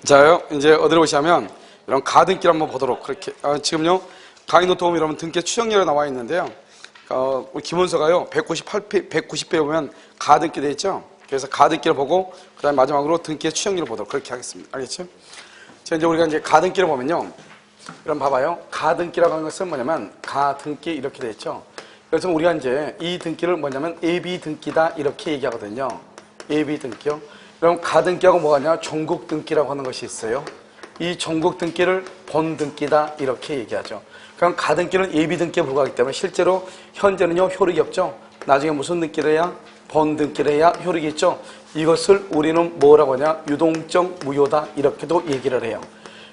자요, 이제 어디로 오시냐면, 이런 가등기를 한번 보도록, 그렇게. 지금요, 강의 노트 보면 여러분 등기 추정렬에 나와 있는데요. 우리 기본서가요, 190페이지 보면 가등기 되어 있죠? 그래서 가등기를 보고, 그 다음에 마지막으로 등기의 추정렬을 보도록 그렇게 하겠습니다. 알겠죠? 자, 이제 우리가 이제 가등기를 보면요. 이런 봐봐요. 가등기라고 하는 것은 뭐냐면, 가등기 이렇게 되어 있죠? 그래서 우리가 이제 이 등기를 뭐냐면, AB 등기다 이렇게 얘기하거든요. AB 등기요. 그럼 가등기하고 뭐가 있냐? 종국 등기라고 하는 것이 있어요. 이 종국 등기를 본 등기다 이렇게 얘기하죠. 그럼 가등기는 예비 등기에 불과하기 때문에 실제로 현재는요 효력이 없죠. 나중에 무슨 등기를 해야? 본 등기를 해야 효력이 있죠. 이것을 우리는 뭐라고 하냐? 유동적 무효다 이렇게도 얘기를 해요.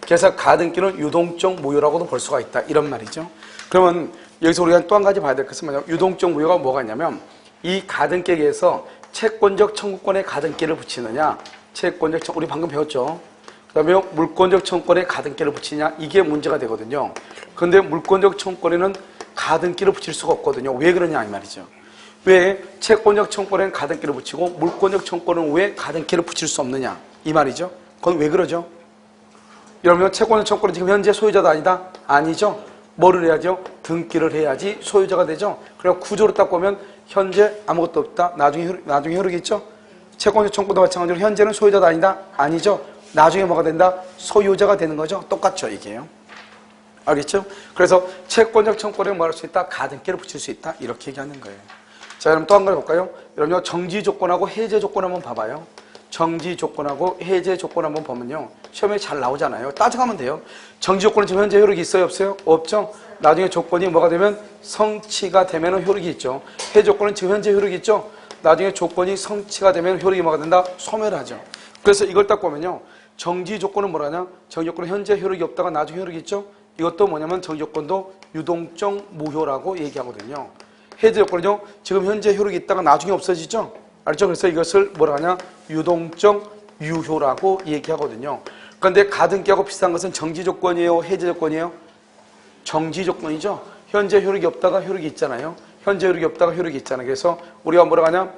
그래서 가등기는 유동적 무효라고도 볼 수가 있다 이런 말이죠. 그러면 여기서 우리가 또 한 가지 봐야 될 것은 뭐냐면 유동적 무효가 뭐가 있냐면 이 가등기에 의해서 채권적 청구권에 가등기를 붙이느냐, 채권적 우리 방금 배웠죠. 그 다음에 물권적 청구권에 가등기를 붙이냐, 이게 문제가 되거든요. 그런데 물권적 청구권에는 가등기를 붙일 수가 없거든요. 왜 그러냐 이 말이죠. 왜 채권적 청구권에는 가등기를 붙이고 물권적 청구권은 왜 가등기를 붙일 수 없느냐 이 말이죠. 그건 왜 그러죠? 여러분 채권적 청구권은 지금 현재 소유자도 아니다? 아니죠. 뭐를 해야죠? 등기를 해야지 소유자가 되죠. 그리고 구조로 딱 보면 현재 아무것도 없다. 나중에 효력이 있죠. 채권적 청구도 마찬가지로 현재는 소유자도 아니다? 아니죠. 나중에 뭐가 된다? 소유자가 되는 거죠. 똑같죠 이게요. 알겠죠? 그래서 채권적 청구권에 뭐 할 수 있다? 가등기를 붙일 수 있다. 이렇게 얘기하는 거예요. 자, 여러분 또 한 가지 볼까요? 여러분 정지 조건하고 해제 조건 한번 봐봐요. 정지 조건하고 해제 조건 한번 보면요. 시험에 잘 나오잖아요. 따져가면 돼요. 정지 조건은 지금 현재 효력이 있어요? 없어요? 없죠? 나중에 조건이 뭐가 되면 성취가 되면 효력이 있죠. 해제 조건은 지금 현재 효력이 있죠? 나중에 조건이 성취가 되면 효력이 뭐가 된다? 소멸하죠. 그래서 이걸 딱 보면요. 정지 조건은 뭐라냐? 정지 조건은 현재 효력이 없다가 나중에 효력이 있죠? 이것도 뭐냐면 정지 조건도 유동적 무효라고 얘기하거든요. 해제 조건은요. 지금 현재 효력이 있다가 나중에 없어지죠? 알죠? 그래서 이것을 뭐라 하냐? 유동적 유효라고 얘기하거든요. 그런데 가등기하고 비슷한 것은 정지 조건이에요? 해제 조건이에요? 정지 조건이죠. 현재 효력이 없다가 효력이 있잖아요. 현재 효력이 없다가 효력이 있잖아요. 그래서 우리가 뭐라고 하냐?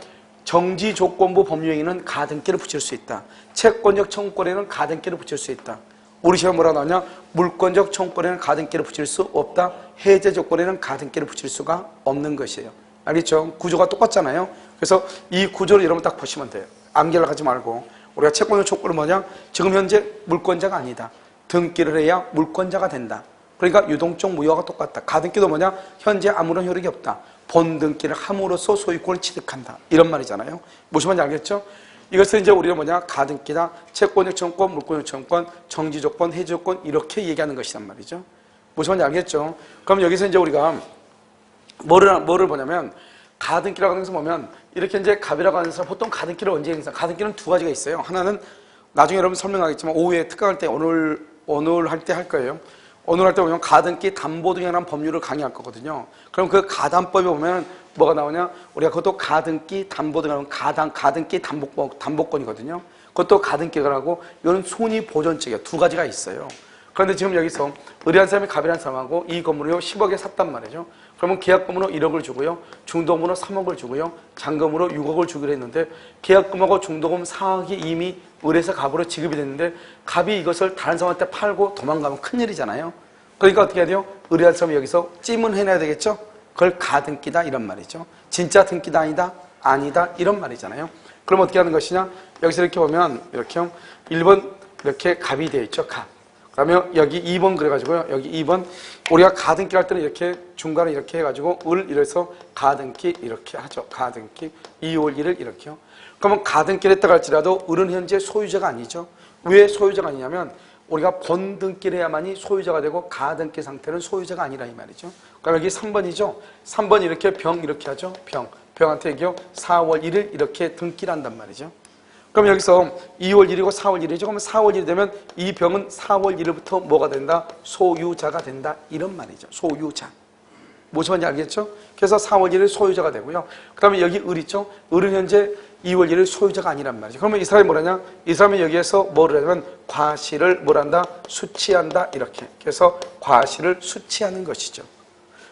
정지 조건부 법률행위는 가등기를 붙일 수 있다. 채권적 청구권에는 가등기를 붙일 수 있다. 우리 시험에 뭐라고 나오냐? 물권적 청구권에는 가등기를 붙일 수 없다. 해제 조건에는 가등기를 붙일 수가 없는 것이에요. 알겠죠? 구조가 똑같잖아요. 그래서 이 구조를 여러분 딱 보시면 돼요. 암기를 하지 말고 우리가 채권적 청구권은 뭐냐? 지금 현재 물권자가 아니다. 등기를 해야 물권자가 된다. 그러니까 유동적 무효가 똑같다. 가등기도 뭐냐? 현재 아무런 효력이 없다. 본 등기를 함으로써 소유권을 취득한다. 이런 말이잖아요. 무슨 말인지 알겠죠? 이것을 이제 우리가 뭐냐? 가등기다, 채권적 청구권, 물권적 청구권, 정지 조건, 해제 조건 이렇게 얘기하는 것이란 말이죠. 무슨 말인지 알겠죠? 그럼 여기서 이제 우리가 뭐를 보냐면 가등기라고 하는 것을 보면 이렇게 이제 갑이라고 하는 사람 보통 가등기를 언제 행사? 가등기는 두 가지가 있어요. 하나는 나중에 여러분 설명하겠지만 오후에 특강할 때 오늘 할 때 할 거예요. 오늘 할 때 보면 가등기 담보 등이라는 법률을 강의할 거거든요. 그럼 그 가담법에 보면 뭐가 나오냐? 우리가 그것도 가등기 담보 등이라는 가등기 담보권이거든요. 그것도 가등기가 하고 이거는 손이 보존책이에요. 두 가지가 있어요. 그런데 지금 여기서 의뢰한 사람이 갑이라는 사람하고 이 건물을 10억에 샀단 말이죠. 그러면 계약금으로 1억을 주고요. 중도금으로 3억을 주고요. 잔금으로 6억을 주기로 했는데 계약금하고 중도금 4억이 이미 의뢰사 갑으로 지급이 됐는데 갑이 이것을 다른 사람한테 팔고 도망가면 큰일이잖아요. 그러니까 어떻게 해야 돼요? 의뢰한 사람이 여기서 찜은 해내야 되겠죠? 그걸 가등기다 이런 말이죠. 진짜 등기다 아니다? 아니다 이런 말이잖아요. 그럼 어떻게 하는 것이냐? 여기서 이렇게 보면 이렇게 1번 이렇게 갑이 되어 있죠. 갑. 그러면 여기 2번 그래가지고요. 여기 2번 우리가 가등기 할 때는 이렇게 중간에 이렇게 해가지고 을 이래서 가등기 이렇게 하죠. 가등기 2월 1을 이렇게요. 그러면 가등기를 했다고 할지라도 을은 현재 소유자가 아니죠. 왜 소유자가 아니냐면 우리가 본등기를 해야만이 소유자가 되고 가등기 상태는 소유자가 아니라 이 말이죠. 그럼 여기 3번이죠. 3번 이렇게 병 이렇게 하죠. 병한테 여기요 4월 1일 이렇게 등기를 한단 말이죠. 그럼 여기서 2월 1일이고 4월 1일이죠. 그러면 4월 1일이 되면 이 병은 4월 1일부터 뭐가 된다? 소유자가 된다. 이런 말이죠. 소유자. 무슨 말인지 알겠죠? 그래서 4월 1일 소유자가 되고요. 그 다음에 여기 을 있죠? 을은 현재 2월 1일 소유자가 아니란 말이죠. 그러면 이 사람이 뭐라냐? 이 사람이 여기에서 뭐를 하냐면 과실을 뭐란다? 수취한다. 이렇게. 그래서 과실을 수취하는 것이죠.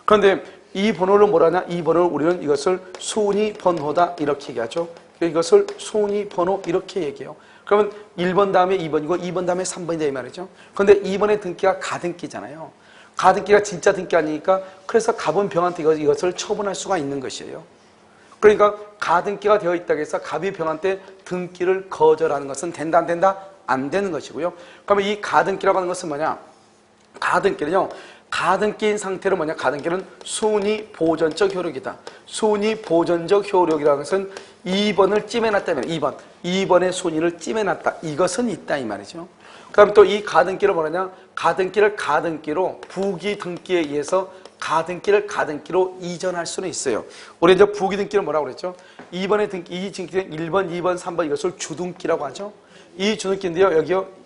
그런데 이 번호를 뭐라냐? 이 번호를 우리는 이것을 순위 번호다. 이렇게 얘기하죠. 이것을 순위 번호 이렇게 얘기해요. 그러면 1번 다음에 2번이고 2번 다음에 3번이다 이 말이죠. 그런데 2번의 등기가 가등기잖아요. 가등기가 진짜 등기 아니니까 그래서 갑은 병한테 이것을 처분할 수가 있는 것이에요. 그러니까 가등기가 되어 있다고 해서 갑이 병한테 등기를 거절하는 것은 된다 안 된다? 안 되는 것이고요. 그러면 이 가등기라고 하는 것은 뭐냐? 가등기는요. 가등기인 상태로 뭐냐? 가등기는 순위 보존적 효력이다. 순위 보존적 효력이라는 것은 2번을 찜해놨다면 2번의 순위를 찜해놨다. 이것은 있다 이 말이죠. 그 다음에 또 이 가등기를 뭐냐? 가등기를 가등기로 부기 등기에 의해서 가등기를 가등기로 이전할 수는 있어요. 우리 이제 부기 등기는 뭐라고 그랬죠? 2번의 등기, 이 등기는 1번, 2번, 3번 이것을 주등기라고 하죠. 이 주등기인데요.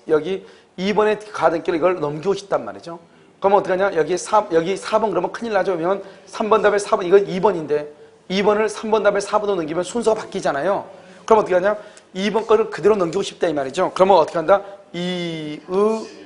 여기 2번의 가등기를 이걸 넘기고 싶단 말이죠. 그러면 어떻게 하냐? 여기 4번 그러면 큰일 나죠. 그러면 3번 다음에 4번, 이건 2번인데 2번을 3번 다음에 4번으로 넘기면 순서가 바뀌잖아요. 그럼 어떻게 하냐? 2번 거를 그대로 넘기고 싶다 이 말이죠. 그러면 어떻게 한다? 2,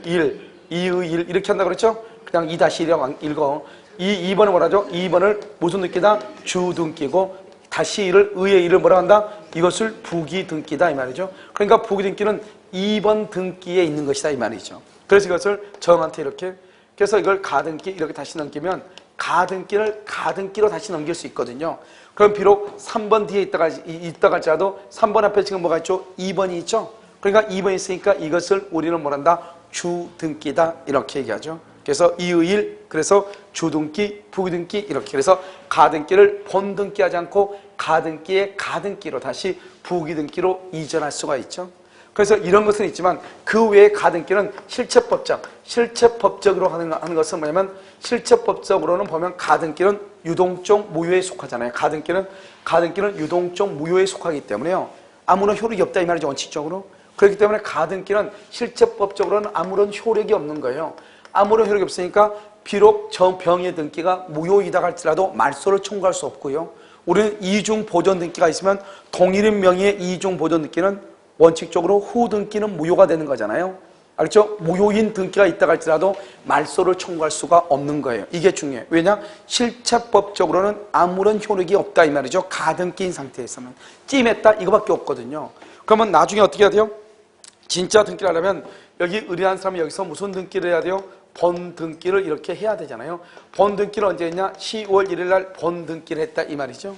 1 이렇게 한다 그랬죠? 그냥 2-1이라고 읽어. 2번을 뭐라 하죠? 2번을 무슨 등기다? 주등기고 다시 1을 의의 1을 뭐라 한다? 이것을 부기등기다 이 말이죠. 그러니까 부기등기는 2번 등기에 있는 것이다 이 말이죠. 그래서 이것을 정한테 이렇게, 그래서 이걸 가등기 이렇게 다시 넘기면 가등기를 가등기로 다시 넘길 수 있거든요. 그럼 비록 3번 뒤에 있다 갈지라도 3번 앞에 지금 뭐가 있죠? 2번이 있죠. 그러니까 2번이 있으니까 이것을 우리는 뭐란다? 주등기다 이렇게 얘기하죠. 그래서 이의일, 그래서 주등기, 부등기 이렇게. 그래서 가등기를 본등기하지 않고 가등기의 가등기로 다시 부기등기로 이전할 수가 있죠. 그래서 이런 것은 있지만 그 외에 가등기는 실체법적으로 하는 것은 뭐냐면 실체법적으로는 보면 가등기는 유동적 무효에 속하잖아요. 가등기는 유동적 무효에 속하기 때문에요. 아무런 효력이 없다 이 말이죠. 원칙적으로. 그렇기 때문에 가등기는 실체법적으로는 아무런 효력이 없는 거예요. 아무런 효력이 없으니까 비록 저 병의 등기가 무효이다 할지라도 말소를 청구할 수 없고요. 우리는 이중 보존 등기가 있으면 동일인 명의의 이중 보존 등기는 원칙적으로 후 등기는 무효가 되는 거잖아요. 알겠죠? 무효인 등기가 있다 할지라도 말소를 청구할 수가 없는 거예요. 이게 중요해요. 왜냐? 실체법적으로는 아무런 효력이 없다 이 말이죠. 가등기인 상태에서는. 찜했다 이거밖에 없거든요. 그러면 나중에 어떻게 해야 돼요? 진짜 등기를 하려면 여기 의뢰한 사람이 여기서 무슨 등기를 해야 돼요? 본등기를 이렇게 해야 되잖아요. 본등기를 언제 했냐? 10월 1일 날 본등기를 했다 이 말이죠.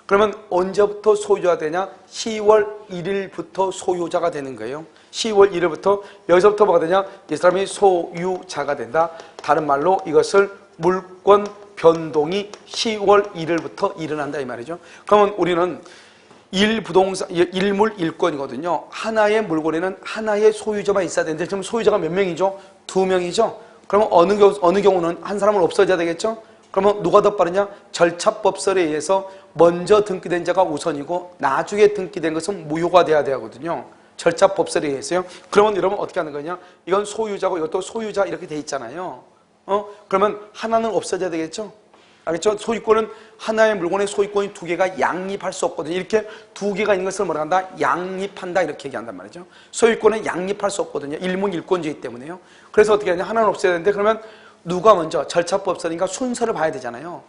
그러면 언제부터 소유자가 되냐? 10월 1일부터 소유자가 되는 거예요. 10월 1일부터 여기서부터 뭐가 되냐? 이 사람이 소유자가 된다. 다른 말로 이것을 물권 변동이 10월 1일부터 일어난다 이 말이죠. 그러면 우리는 일부동산, 일물 일권이거든요. 하나의 물건에는 하나의 소유자만 있어야 되는데 지금 소유자가 몇 명이죠? 2명이죠. 그러면 어느 경우는 한 사람을 없어져야 되겠죠? 그러면 누가 더 빠르냐? 절차법설에 의해서 먼저 등기된 자가 우선이고 나중에 등기된 것은 무효가 돼야 되거든요. 절차법설에 의해서요. 그러면 여러분 어떻게 하는 거냐? 이건 소유자고 이것도 소유자 이렇게 돼 있잖아요. 그러면 하나는 없어져야 되겠죠? 알겠죠? 소유권은 하나의 물건의 소유권이 두 개가 양립할 수 없거든요. 이렇게 두 개가 있는 것을 뭐라 한다? 양립한다 이렇게 얘기한단 말이죠. 소유권은 양립할 수 없거든요. 일문일권주의 때문에요. 그래서 어떻게 하냐? 하나는 없어야 되는데 그러면 누가 먼저 절차법설이니까 순서를 봐야 되잖아요.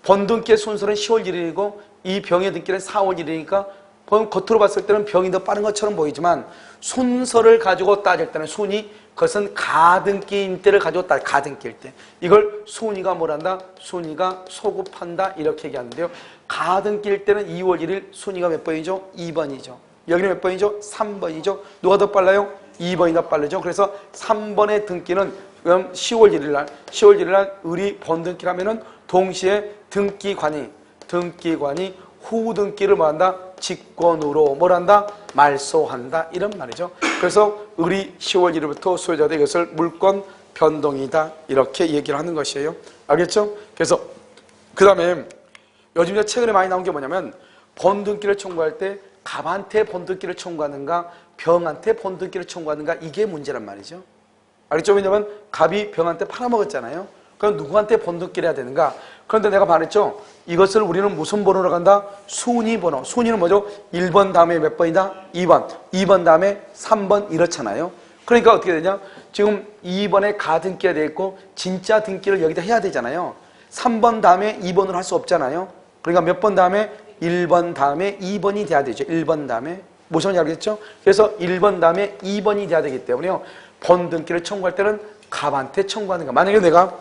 본등기의 순서는 10월 1일이고 이 병의 등기는 4월 1일이니까 겉으로 봤을 때는 병이 더 빠른 것처럼 보이지만 순서를 가지고 따질 때는 순위, 그것은 가등기인 때를 가지고 가등기일 때 이걸 순위가 뭐란다? 순위가 소급한다 이렇게 얘기하는데요. 가등기일 때는 2월 1일 순위가 몇 번이죠? 2번이죠. 여기는 몇 번이죠? 3번이죠. 누가 더 빨라요? 2번이 더 빠르죠. 그래서 3번의 등기는 그럼 10월 1일 날 의리 본등기를 하면은 동시에 등기관이 후등기를 뭐한다? 직권으로 뭘한다? 말소한다 이런 말이죠. 그래서 의리 10월 1일부터 소유자들 이것을 물권 변동이다 이렇게 얘기를 하는 것이에요. 알겠죠? 그래서 그 다음에 요즘 최근에 많이 나온 게 뭐냐면 본등기를 청구할 때 갑한테 본등기를 청구하는가 병한테 본등기를 청구하는가 이게 문제란 말이죠. 알겠죠? 왜냐면 갑이 병한테 팔아먹었잖아요. 그럼 누구한테 본등기를 해야 되는가? 그런데 내가 말했죠. 이것을 우리는 무슨 번호로 간다? 순위번호. 순위는 뭐죠? 1번 다음에 몇 번이다? 2번. 2번 다음에 3번 이렇잖아요. 그러니까 어떻게 되냐? 지금 2번에 가등기가 되어 있고 진짜 등기를 여기다 해야 되잖아요. 3번 다음에 2번으로 할 수 없잖아요. 그러니까 몇 번 다음에? 1번 다음에 2번이 돼야 되죠. 1번 다음에. 무슨 말인지 알겠죠? 그래서 1번 다음에 2번이 돼야 되기 때문에요. 번등기를 청구할 때는 갑한테 청구하는 거야. 만약에 내가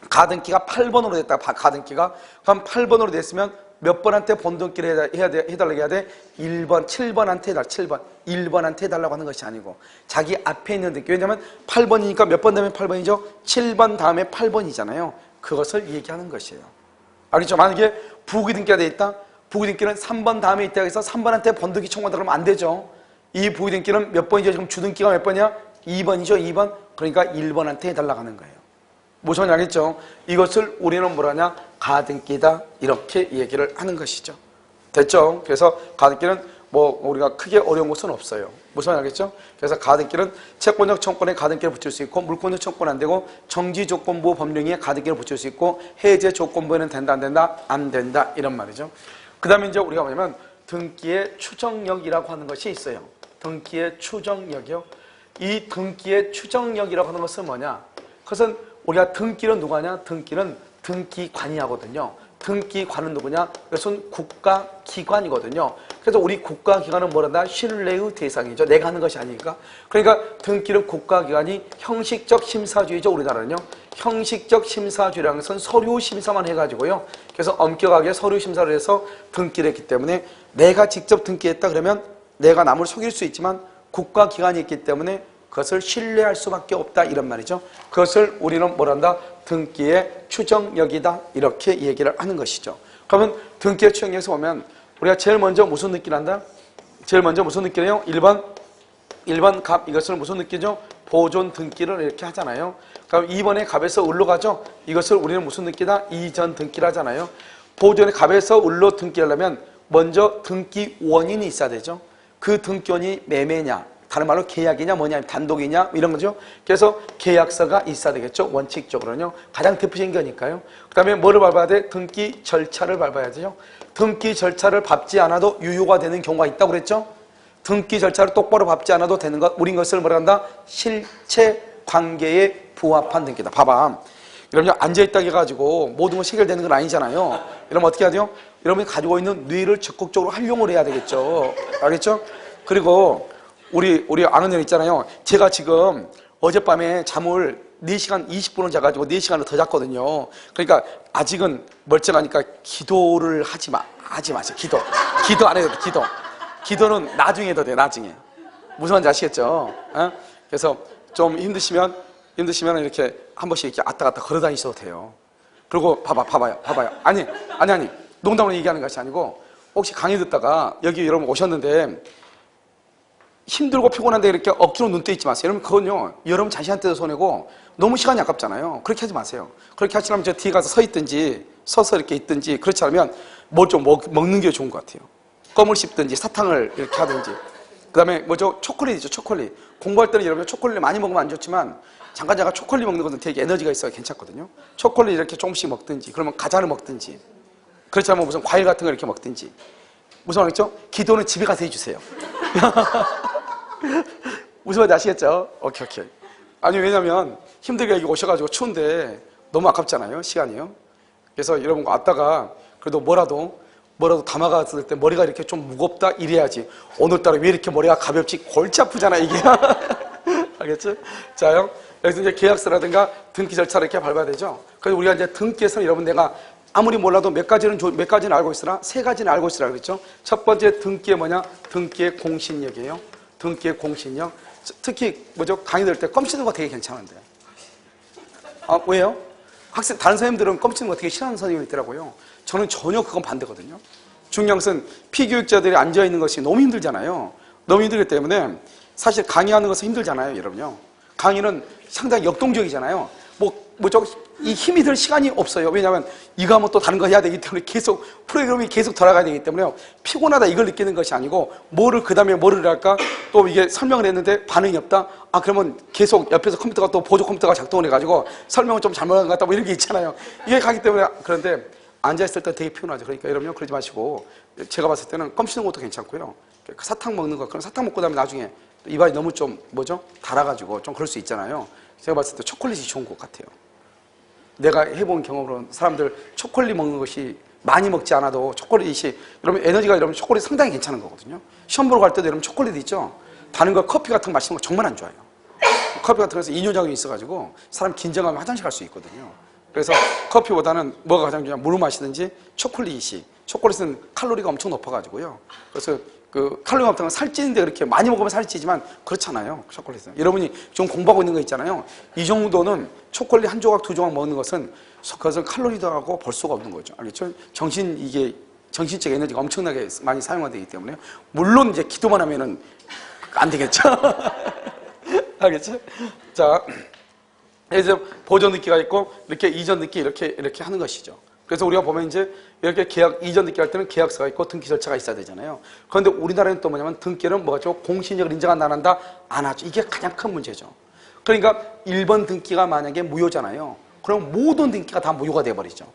가등기가 8번으로 됐다. 가등기가. 그럼 8번으로 됐으면 몇 번한테 번등기를 해달라고 해야 돼? 1번, 7번한테 해달라. 7번. 1번한테 해달라고 하는 것이 아니고 자기 앞에 있는 등기. 왜냐하면 8번이니까 몇 번 다음에 8번이죠? 7번 다음에 8번이잖아요. 그것을 얘기하는 것이에요. 알겠죠? 만약에 부기등기가 돼 있다. 부기등기는 3번 다음에 있다 해서 3번한테 번등기 청구한다 그러면 안 되죠. 이 부기등기는 몇 번이죠? 지금 주등기가 몇 번이야? 2번이죠. 2번. 그러니까 1번한테 해달라고 하는 거예요. 무슨 말인지 알겠죠? 이것을 우리는 뭐라냐? 가등기다. 이렇게 얘기를 하는 것이죠. 됐죠? 그래서 가등기는 뭐 우리가 크게 어려운 것은 없어요. 무슨 말인지 알겠죠? 그래서 가등기는 채권적 청구권에 가등기를 붙일 수 있고 물권적 청구는 안 되고 정지조건부 법령에 가등기를 붙일 수 있고 해제 조건부에는 된다 안 된다? 안 된다. 이런 말이죠. 그 다음에 이제 우리가 뭐냐면 등기의 추정력이라고 하는 것이 있어요. 등기의 추정력이요. 이 등기의 추정력이라고 하는 것은 뭐냐? 그것은 우리가 등기는 누가 하냐? 등기는 등기관이 하거든요. 등기관은 누구냐? 그것은 국가기관이거든요. 그래서 우리 국가기관은 뭐란다? 신뢰의 대상이죠. 내가 하는 것이 아니니까. 그러니까 등기는 국가기관이 형식적 심사주의죠. 우리나라는요. 형식적 심사주의라는 것은 서류 심사만 해가지고요. 그래서 엄격하게 서류 심사를 해서 등기를 했기 때문에 내가 직접 등기했다 그러면 내가 남을 속일 수 있지만 국가기관이 있기 때문에 그것을 신뢰할 수밖에 없다 이런 말이죠. 그것을 우리는 뭐란다? 등기의 추정력이다 이렇게 얘기를 하는 것이죠. 그러면 등기의 추정력에서 보면 우리가 제일 먼저 무슨 느끼를 한다? 제일 먼저 무슨 느끼래요? 1번 갑 이것을 무슨 느끼죠? 보존 등기를 이렇게 하잖아요. 그럼 2번에 갑에서 을로 가죠? 이것을 우리는 무슨 등기다? 이전 등기를 하잖아요. 보존의 갑에서 을로 등기하려면 먼저 등기 원인이 있어야 되죠. 그 등기원이 매매냐 다른 말로 계약이냐 뭐냐 단독이냐 이런 거죠. 그래서 계약서가 있어야 되겠죠. 원칙적으로는요. 가장 대표적인 거니까요. 그 다음에 뭐를 밟아야 돼? 등기 절차를 밟아야 되죠. 등기 절차를 밟지 않아도 유효가 되는 경우가 있다고 그랬죠. 등기 절차를 똑바로 밟지 않아도 되는 것, 우린 것을 뭐라 한다? 실체 관계에 부합한 등기다. 봐봐. 여러분이 앉아있다 해가지고 모든 건 해결되는 건 아니잖아요. 여러분 어떻게 해야 돼요? 여러분이 가지고 있는 뇌를 적극적으로 활용을 해야 되겠죠. 알겠죠? 그리고 우리 아는 형 있잖아요. 제가 지금 어젯밤에 잠을 4시간 20분을 자가지고 4시간을 더 잤거든요. 그러니까 아직은 멀쩡하니까 기도를 하지 마세요. 기도 안 해도 돼. 기도는 나중에 더 돼. 나중에. 무슨 말인지 아시겠죠? 어? 그래서 좀 힘드시면 이렇게 한 번씩 이렇게 왔다 갔다 걸어 다니셔도 돼요. 그리고 봐봐요. 아니. 농담으로 얘기하는 것이 아니고 혹시 강의 듣다가 여기 여러분 오셨는데 힘들고 피곤한데 이렇게 억지로 눈 떠 있지 마세요. 여러분 그건요. 여러분 자신한테도 손해고 너무 시간이 아깝잖아요. 그렇게 하지 마세요. 그렇게 하시려면 저 뒤에 가서 서 있든지 서서 이렇게 있든지 그렇지 않으면 뭘 좀 먹는 게 좋은 것 같아요. 껌을 씹든지 사탕을 이렇게 하든지. 그 다음에 뭐죠? 초콜릿이죠. 초콜릿. 공부할 때는 여러분 초콜릿 많이 먹으면 안 좋지만 잠깐 초콜릿 먹는 것은 되게 에너지가 있어야 괜찮거든요. 초콜릿 이렇게 조금씩 먹든지 그러면 과자를 먹든지 그렇지 않으면 무슨 과일 같은 거 이렇게 먹든지. 무슨 말이죠? 기도는 집에 가서 해주세요. 무슨 말인지 아시겠죠? 오케이. 아니 왜냐면 힘들게 여기 오셔가지고 추운데 너무 아깝잖아요. 시간이요. 그래서 여러분 왔다가 그래도 뭐라도 담아갔을 때 머리가 이렇게 좀 무겁다 이래야지. 오늘따라 왜 이렇게 머리가 가볍지? 골치 아프잖아 이게. 알겠죠? 자요. 여기서 이제 계약서라든가 등기 절차를 이렇게 밟아야 되죠. 그래서 우리가 이제 등기에서는 여러분 내가 아무리 몰라도 몇 가지는 알고 있으라 3가지는 알고 있으라 그랬죠. 첫 번째 등기의 뭐냐? 등기의 공신력이에요. 등기의 공신력. 특히 뭐죠? 강의 들을 때 껌 씹는 거 되게 괜찮은데. 아 왜요? 다른 선생님들은 껌 씹는 거 되게 싫어하는 선생님이 있더라고요. 저는 전혀 그건 반대거든요. 중요한 것은 피교육자들이 앉아있는 것이 너무 힘들잖아요. 너무 힘들기 때문에 사실 강의하는 것은 힘들잖아요. 여러분요. 강의는 상당히 역동적이잖아요. 이 힘이 들 시간이 없어요. 왜냐하면 이거 하면 또 다른 거 해야 되기 때문에 계속 프로그램이 계속 돌아가야 되기 때문에 피곤하다 이걸 느끼는 것이 아니고 그 다음에 뭐를 할까? 또 이게 설명을 했는데 반응이 없다? 그러면 계속 옆에서 컴퓨터가 또 보조 컴퓨터가 작동을 해가지고 설명을 좀 잘못한 것 같다 뭐 이런 게 있잖아요. 이게 가기 때문에 그런데 앉아있을 때 되게 피곤하죠. 그러니까 여러분 그러지 마시고 제가 봤을 때는 껌 씹는 것도 괜찮고요. 사탕 먹는 거 그럼 사탕 먹고 나면 나중에 입안이 너무 좀 달아가지고 좀 그럴 수 있잖아요. 제가 봤을 때 초콜릿이 좋은 것 같아요. 내가 해본 경험으로는 사람들 초콜릿 먹는 것이 많이 먹지 않아도 초콜릿이, 여러분 에너지가 여러분 초콜릿 상당히 괜찮은 거거든요. 시험 보러 갈 때도 여러분 초콜릿 있죠? 다른 거 커피 같은 거 마시는 거 정말 안 좋아요. 커피 같은 거에서 이뇨작용이 있어가지고 사람 긴장하면 화장실 갈 수 있거든요. 그래서 커피보다는 뭐가 가장 중요하냐, 물을 마시든지 초콜릿이, 초콜릿은 칼로리가 엄청 높아가지고요. 그래서 그 칼로리가 높다는 건 살찌는데 그렇게 많이 먹으면 살찌지만 그렇잖아요. 초콜릿은. 여러분이 지금 공부하고 있는 거 있잖아요. 이 정도는 초콜릿 한 조각, 두 조각 먹는 것은 그것은 칼로리도 하고 볼 수가 없는 거죠. 알겠죠? 정신적 에너지가 엄청나게 많이 사용되기 때문에. 물론 이제 기도만 하면은 안 되겠죠? 알겠죠? 자, 이제 보존 느끼가 있고, 이렇게 이전 느끼, 이렇게 하는 것이죠. 그래서 우리가 보면 이제 이렇게 이전 느끼 할 때는 계약서가 있고 등기 절차가 있어야 되잖아요. 그런데 우리나라는 또 뭐냐면 등기는 뭐죠? 공신력을 인정한다, 안 한다? 안 하죠. 이게 가장 큰 문제죠. 그러니까 1번 등기가 만약에 무효잖아요. 그럼 모든 등기가 다 무효가 돼버리죠.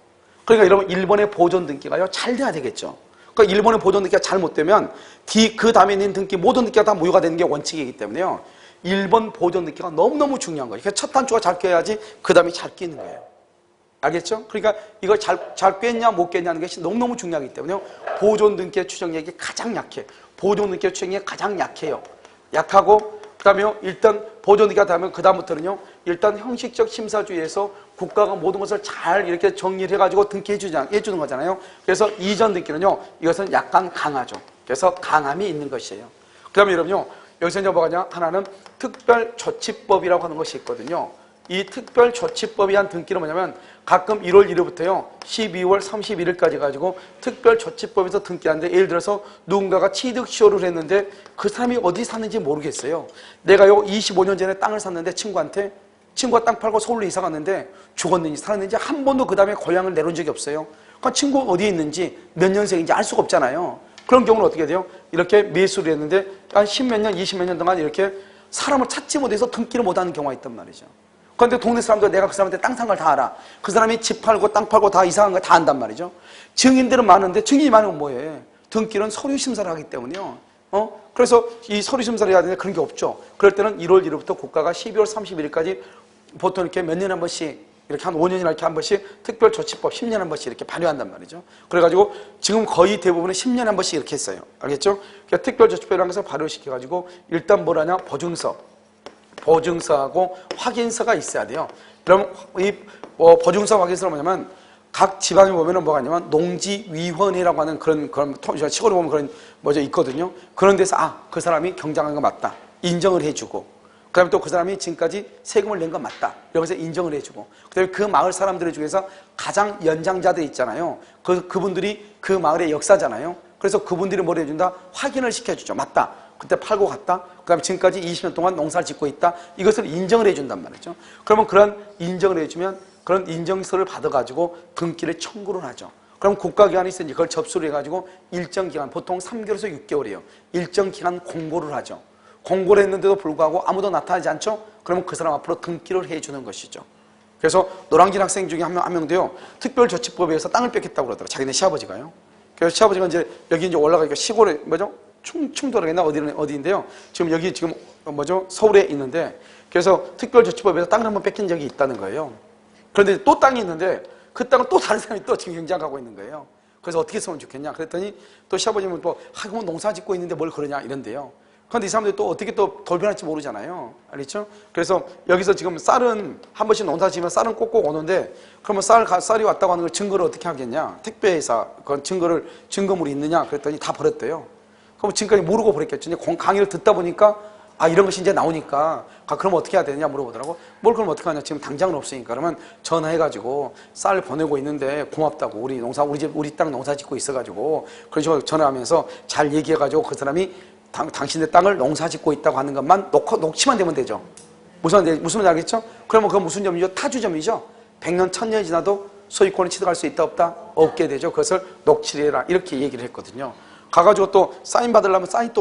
그러니까 여러분 1번의 보존 등기가요, 잘 돼야 되겠죠. 그러니까 1번의 보존 등기가 잘못되면 그 다음에 있는 등기 모든 등기가 다 무효가 되는 게 원칙이기 때문에요. 1번 보존 등기가 너무너무 중요한 거예요. 그러니까 첫 단추가 잘 껴야지 그 다음에 잘 끼는 거예요. 알겠죠? 그러니까 이걸 잘 꿰냐 못 꿰냐는 것이 너무너무 중요하기 때문에 보존 등기의 추정력이 가장 약해. 보존 등기의 추정력이 가장 약해요. 약하고, 그 다음에 일단 보존 등기가 되면 그 다음부터는요, 일단 형식적 심사주의에서 국가가 모든 것을 잘 이렇게 정리를 해가지고 등기해주는 거잖아요. 그래서 이전 등기는요, 이것은 약간 강하죠. 그래서 강함이 있는 것이에요. 그 다음에 여러분요, 여기서 이제 뭐가냐? 하나는 특별조치법이라고 하는 것이 있거든요. 이 특별조치법이 한 등기는 뭐냐면 가끔 1월 1일부터요 12월 31일까지 가지고 특별조치법에서 등기하는데, 예를 들어서 누군가가 취득시효를 했는데 그 사람이 어디 사는지 모르겠어요. 내가요 25년 전에 땅을 샀는데 친구가 땅 팔고 서울로 이사 갔는데 죽었는지 살았는지 한 번도 그 다음에 고향을 내려온 적이 없어요. 그러니까 친구가 어디에 있는지 몇 년생인지 알 수가 없잖아요. 그런 경우는 어떻게 돼요? 이렇게 매수를 했는데 한 10몇 년, 20몇 년 동안 이렇게 사람을 찾지 못해서 등기를 못하는 경우가 있단 말이죠. 그런데 동네 사람들, 내가 그 사람한테 땅 산 걸 다 알아. 그 사람이 집 팔고 땅 팔고 다 이사한 걸 다 안단 말이죠. 증인들은 많은데 증인이 많으면 뭐해? 등기는 서류 심사를 하기 때문에요. 그래서 이 서류 심사를 해야 되는데 그런 게 없죠. 그럴 때는 1월 1일부터 국가가 12월 31일까지 보통 이렇게 몇 년에 한 번씩, 이렇게 한 5년이나 이렇게 한 번씩 특별조치법 10년에 한 번씩 이렇게 발효한단 말이죠. 그래가지고 지금 거의 대부분은 10년에 한 번씩 이렇게 했어요. 알겠죠? 그러니까 특별조치법이라는 것을 발효시켜가지고 일단 뭐라냐? 보증서하고 확인서가 있어야 돼요. 그럼 이 보증서 확인서는 뭐냐면 각 지방에 보면은 뭐가 있냐면 농지위원회라고 하는 그런 시골에 보면 그런 뭐죠 있거든요. 그런 데서 그 사람이 경장한 거 맞다 인정을 해주고, 그다음에 또 그 사람이 지금까지 세금을 낸 건 맞다 여기서 인정을 해주고, 그다음에 그 마을 사람들 중에서 가장 연장자들 있잖아요. 그분들이 그 마을의 역사잖아요. 그래서 그분들이 뭘 해준다? 확인을 시켜주죠. 맞다. 그때 팔고 갔다. 그 다음에 지금까지 20년 동안 농사를 짓고 있다. 이것을 인정을 해준단 말이죠. 그러면 그런 인정을 해주면 그런 인정서를 받아가지고 등기를 청구를 하죠. 그럼 국가기관이 있으니 그걸 접수를 해가지고 일정 기간, 보통 3개월에서 6개월이에요. 일정 기간 공고를 하죠. 공고를 했는데도 불구하고 아무도 나타나지 않죠? 그러면 그 사람 앞으로 등기를 해주는 것이죠. 그래서 노량진 학생 중에 한 명도요, 특별조치법에 의해서 땅을 뺏겼다고 그러더라고요. 자기네 시아버지가요. 그래서 시아버지가 이제 여기 이제 올라가니까 시골에 뭐죠? 충도라겠나 어디인데요. 지금 여기 서울에 있는데, 그래서 특별조치법에서 땅을 한번 뺏긴 적이 있다는 거예요. 그런데 또 땅이 있는데 그 땅을 또 다른 사람이 또 지금 경작하고 있는 거예요. 그래서 어떻게 쓰면 좋겠냐? 그랬더니 또 시아버님은 또 그럼 농사 짓고 있는데 뭘 그러냐 이런데요. 그런데 이 사람들이 또 어떻게 또 돌변할지 모르잖아요. 알겠죠? 그래서 여기서 지금 쌀은 한 번씩 농사 지으면 쌀은 꼭꼭 오는데, 그러면 쌀이 왔다고 하는 걸 증거를 어떻게 하겠냐? 택배회사 그건 증거물이 있느냐? 그랬더니 다 버렸대요. 그럼 지금까지 모르고 버렸겠죠. 이제 강의를 듣다 보니까 이런 것이 이제 나오니까 그럼 어떻게 해야 되느냐 물어보더라고. 뭘 그럼 어떻게 하냐? 지금 당장은 없으니까. 그러면 전화해가지고 쌀 보내고 있는데 고맙다고, 우리 땅 농사 짓고 있어가지고 그런 식으로 전화하면서 잘 얘기해가지고 그 사람이 당신의 땅을 농사 짓고 있다고 하는 것만 녹취만 되면 되죠. 무슨 말인지 알겠죠? 그러면 그건 무슨 점이죠? 타주점이죠. 100년, 1000년이 지나도 소유권을 취득할 수 있다 없다? 없게 되죠. 그것을 녹취를 해라 이렇게 얘기를 했거든요. 가가지고 또 사인 받으려면 사인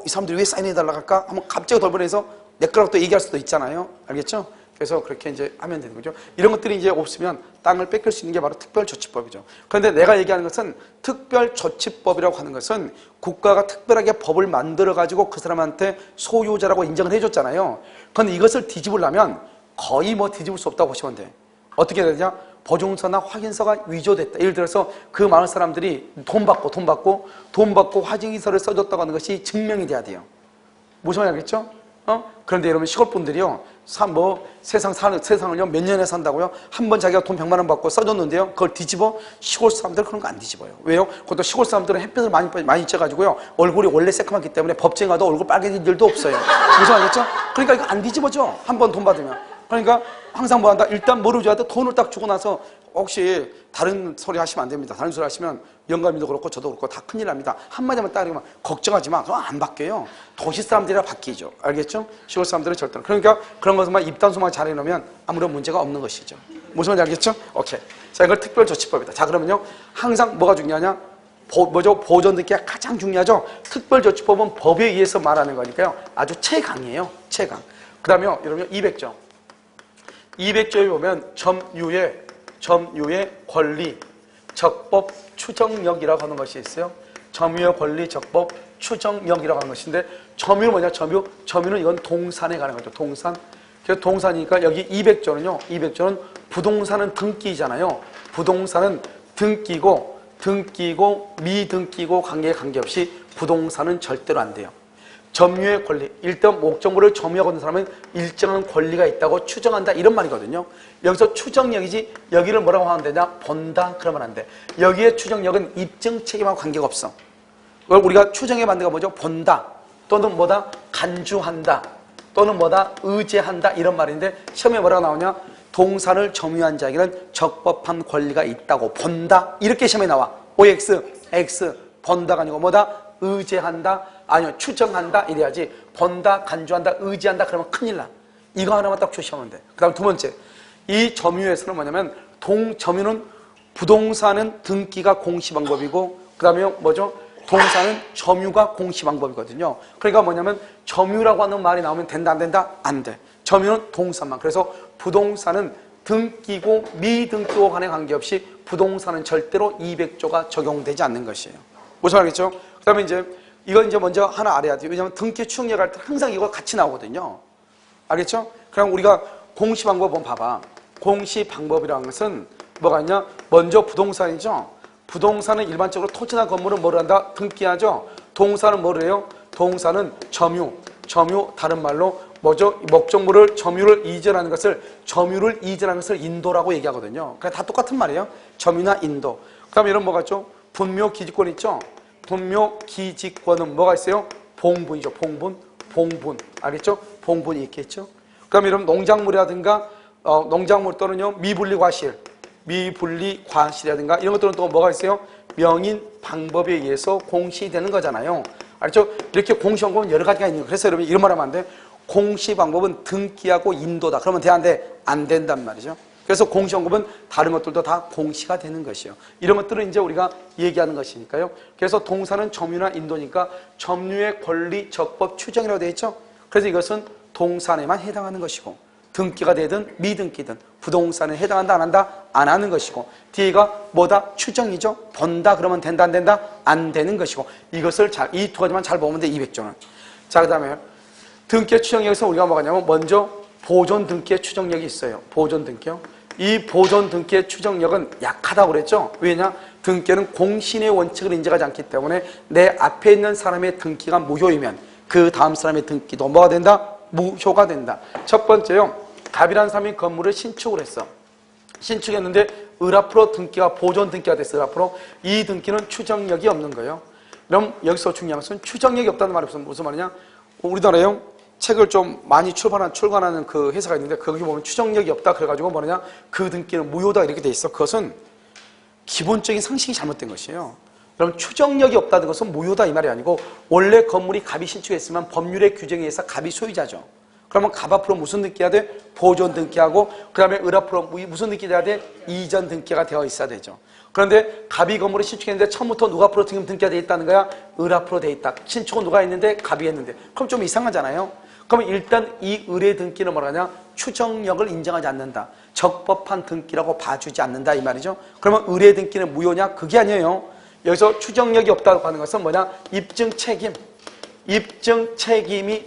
이 사람들이 왜 사인해달라고 할까? 한번 갑자기 돌변해서 내 거라고 또 얘기할 수도 있잖아요. 알겠죠? 그래서 그렇게 이제 하면 되는 거죠. 이런 것들이 이제 없으면 땅을 뺏길 수 있는 게 바로 특별조치법이죠. 그런데 내가 얘기하는 것은 특별조치법이라고 하는 것은 국가가 특별하게 법을 만들어가지고 그 사람한테 소유자라고 인정을 해줬잖아요. 그런데 이것을 뒤집으려면 거의 뒤집을 수 없다고 보시면 돼. 어떻게 해야 되냐? 보증서나 확인서가 위조됐다. 예를 들어서 그 많은 사람들이 돈 받고 확인서를 써줬다고 하는 것이 증명이 돼야 돼요. 무슨 말인지 알겠죠? 그런데 여러분 시골 분들이요, 세상을요 몇 년에 산다고요? 한 번 자기가 돈 100만 원 받고 써줬는데요, 그걸 뒤집어? 시골 사람들 그런 거 안 뒤집어요. 왜요? 그것도 시골 사람들은 햇볕을 많이 쬐가지고요, 얼굴이 원래 새까맣기 때문에 법정에 가도 얼굴 빨개질 일도 없어요. 무슨 말이겠죠? 그러니까 이거 안 뒤집어져. 한 번 돈 받으면. 그러니까 항상 뭐 한다? 일단 뭐를 줘야 돼? 돈을 딱 주고 나서 혹시 다른 소리 하시면 안 됩니다. 다른 소리 하시면 영감님도 그렇고 저도 그렇고 다 큰일 납니다. 한마디만 따르면 걱정하지 마. 그럼 안 바뀌어요. 도시 사람들이라 바뀌죠. 알겠죠? 시골 사람들은 절대. 그러니까 그런 것만 입단속만 잘 해놓으면 아무런 문제가 없는 것이죠. 무슨 말인지 알겠죠? 오케이. 자, 이걸 특별조치법이다. 자, 그러면요. 항상 뭐가 중요하냐? 보존 등기가 가장 중요하죠. 특별조치법은 법에 의해서 말하는 거니까요. 아주 최강이에요. 최강. 그 다음에 여러분 200조. 200조에 보면 점유의 권리, 적법, 추정력이라고 하는 것이 있어요. 점유의 권리, 적법, 추정력이라고 하는 것인데, 점유는 뭐냐? 점유는 이건 동산에 관한 거죠. 동산. 그래서 동산이니까 여기 200조는 부동산은 등기잖아요. 부동산은 등기고 미등기고 관계없이 부동산은 절대로 안 돼요. 점유의 권리, 일단 목적물을 점유하고 있는 사람은 일정한 권리가 있다고 추정한다, 이런 말이거든요. 여기서 추정력이지, 여기를 뭐라고 하면 되냐? 본다, 그러면 안 돼. 여기에 추정력은 입증 책임하고 관계가 없어. 그걸 우리가 추정의 반대가 뭐죠? 본다, 또는 뭐다? 간주한다, 또는 뭐다? 의제한다, 이런 말인데, 시험에 뭐라고 나오냐? 동산을 점유한 자에게는 적법한 권리가 있다고 본다, 이렇게 시험에 나와. OX, X, 본다가 아니고 뭐다? 의제한다, 아니요 추정한다 이래야지. 본다, 간주한다, 의지한다 그러면 큰일 나. 이거 하나만 딱 조심하면 돼. 그 다음 두 번째, 이 점유에서는 뭐냐면 점유는 부동산은 등기가 공시방법이고, 그 다음에 뭐죠? 동산은 점유가 공시방법이거든요. 그러니까 뭐냐면 점유라고 하는 말이 나오면 된다 안 된다? 안 돼. 점유는 동산만. 그래서 부동산은 등기고 미등기고 간에 관계없이 부동산은 절대로 200조가 적용되지 않는 것이에요. 무슨 말이겠죠? 그 다음에 이건 먼저 하나 알아야 돼요. 왜냐하면 등기 추정력 할 때 항상 이거 같이 나오거든요. 알겠죠? 그럼 우리가 공시방법 한번 봐봐. 공시방법이라는 것은 뭐가 있냐? 먼저 부동산이죠. 부동산은 일반적으로 토지나 건물은 뭐를 한다? 등기하죠. 동산은 뭐를 해요? 동산은 점유, 다른 말로 뭐죠? 목적물을 점유를 이전하는 것을 인도라고 얘기하거든요. 그냥 다 똑같은 말이에요. 점유나 인도. 그 다음에 이런 뭐가 있죠? 분묘 기지권 있죠? 분묘 기지권은 뭐가 있어요? 봉분이죠. 봉분. 알겠죠? 봉분이 있겠죠? 그 다음에 이런 농작물이라든가, 농작물 또는요, 미분리 과실이라든가, 이런 것들은 또 뭐가 있어요? 명인 방법에 의해서 공시되는 거잖아요. 알겠죠? 이렇게 공시 방법은 여러 가지가 있는 거예요. 그래서 여러분 이런 말 하면 안 돼. 공시 방법은 등기하고 인도다. 그러면 돼, 안 돼? 안 된단 말이죠. 그래서 공시원금은 다른 것들도 다 공시가 되는 것이요. 이런 것들은 이제 우리가 얘기하는 것이니까요. 그래서 동사는 점유나 인도니까 점유의 권리, 적법, 추정이라고 되어 있죠. 그래서 이것은 동산에만 해당하는 것이고, 등기가 되든 미등기든 부동산에 해당한다 안 한다? 안 하는 것이고, 뒤에가 뭐다? 추정이죠. 본다 그러면 된다 안 된다? 안 되는 것이고, 이것을 이 두 가지만 잘 보면 돼. 200조는. 자, 그 다음에 등기의 추정력에서 우리가 뭐가 냐면 먼저 보존 등기의 추정력이 있어요. 보존 등기요. 이 보존 등기의 추정력은 약하다고 그랬죠. 왜냐? 등기는 공신의 원칙을 인정하지 않기 때문에 내 앞에 있는 사람의 등기가 무효이면 그 다음 사람의 등기도 뭐가 된다? 무효가 된다. 첫 번째요. 갑이라는 사람이 건물을 신축을 했어. 신축했는데 을 앞으로 등기가 보존 등기가 됐어. 을 앞으로. 이 등기는 추정력이 없는 거예요. 그럼 여기서 중요한 것은 추정력이 없다는 말이 무슨 말이냐? 우리나라에요. 책을 좀 많이 출간하는 그 회사가 있는데 거기 보면 추정력이 없다 그래가지고 뭐냐? 그 등기는 무효다 이렇게 돼 있어. 그것은 기본적인 상식이 잘못된 것이에요. 그럼 추정력이 없다는 것은 무효다 이 말이 아니고, 원래 건물이 갑이 신축했으면 법률의 규정에 의해서 갑이 소유자죠. 그러면 갑 앞으로 무슨 등기해야 돼? 보존 등기하고, 그 다음에 을 앞으로 무슨 등기해야 돼? 이전 등기가 되어 있어야 되죠. 그런데 갑이 건물을 신축했는데 처음부터 누가 앞으로 지금 등기가 되어 있다는 거야? 을 앞으로 되어 있다. 신축은 누가 했는데? 갑이 했는데. 그럼 좀 이상하잖아요. 그러면 일단 이 을의 등기는 뭐라 하냐? 추정력을 인정하지 않는다. 적법한 등기라고 봐주지 않는다 이 말이죠. 그러면 을의 등기는 무효냐? 그게 아니에요. 여기서 추정력이 없다고 하는 것은 뭐냐? 입증 책임이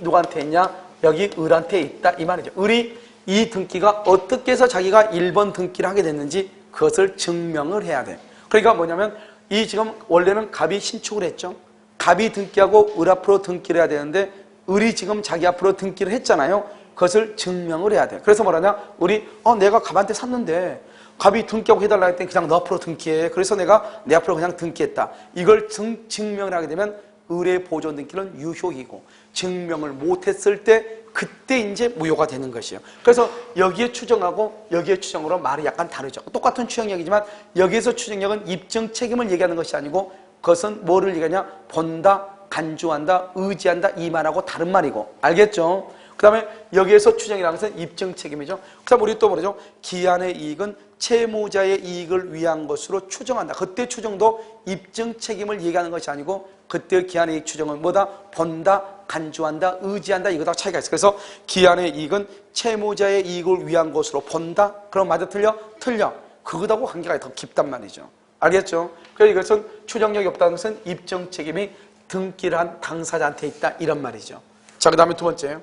누구한테 있냐? 여기 을한테 있다 이 말이죠. 을이 이 등기가 어떻게 해서 자기가 1번 등기를 하게 됐는지 그것을 증명을 해야 돼. 그러니까 뭐냐면 이 지금 원래는 갑이 신축을 했죠. 갑이 등기하고 을 앞으로 등기를 해야 되는데 을이 지금 자기 앞으로 등기를 했잖아요. 그것을 증명을 해야 돼. 그래서 뭐라냐? 을이 내가 갑한테 샀는데 갑이 등기하고 해달라 했더니 그냥 너 앞으로 등기해. 그래서 내가 내 앞으로 그냥 등기했다. 이걸 증명을 하게 되면 을의 보존 등기는 유효이고 증명을 못했을 때 그때 이제 무효가 되는 것이에요. 그래서 여기에 추정하고 여기에 추정으로 말이 약간 다르죠. 똑같은 추정력이지만 여기에서 추정력은 입증 책임을 얘기하는 것이 아니고 그것은 뭐를 얘기하냐? 본다, 간주한다, 의지한다 이 말하고 다른 말이고 알겠죠? 그 다음에 여기에서 추정이라는 것은 입증 책임이죠. 그 다음에 우리 또 뭐죠? 기한의 이익은 채무자의 이익을 위한 것으로 추정한다. 그때 추정도 입증 책임을 얘기하는 것이 아니고 그때 기한의 이익 추정은 뭐다? 본다, 간주한다, 의지한다 이거다 차이가 있어요. 그래서 기한의 이익은 채무자의 이익을 위한 것으로 본다? 그럼 맞아 틀려? 틀려. 그거하고 관계가 더 깊단 말이죠. 알겠죠? 그래서 이것은 추정력이 없다는 것은 입증 책임이 등기를 한 당사자한테 있다 이런 말이죠. 자, 그 다음에 두 번째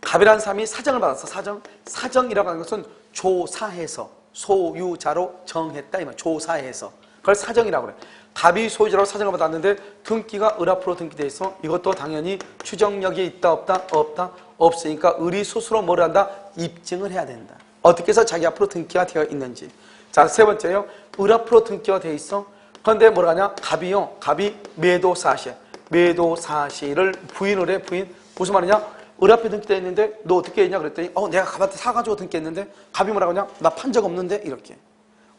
갑이라는 사람이 사정을 받았어. 사정이라고 하는 것은 조사해서 소유자로 정했다 이 말. 조사해서 그걸 사정이라고 그래. 갑이 소유자로 사정을 받았는데 등기가 을 앞으로 등기돼 있어. 이것도 당연히 추정력이 있다 없다? 없다. 없으니까 을이 스스로 뭘 한다? 입증을 해야 된다. 어떻게 해서 자기 앞으로 등기가 되어 있는지. 자, 세 번째요. 을 앞으로 등기가 되어 있어. 그런데 뭘 하냐? 갑이 매도 사실을 부인을 해. 부인. 무슨 말이냐? 을 앞에 등기되어 있는데 너 어떻게 했냐 그랬더니 내가 갑한테 사가지고 등기했는데 갑이 뭐라고 하냐? 나 판 적 없는데 이렇게.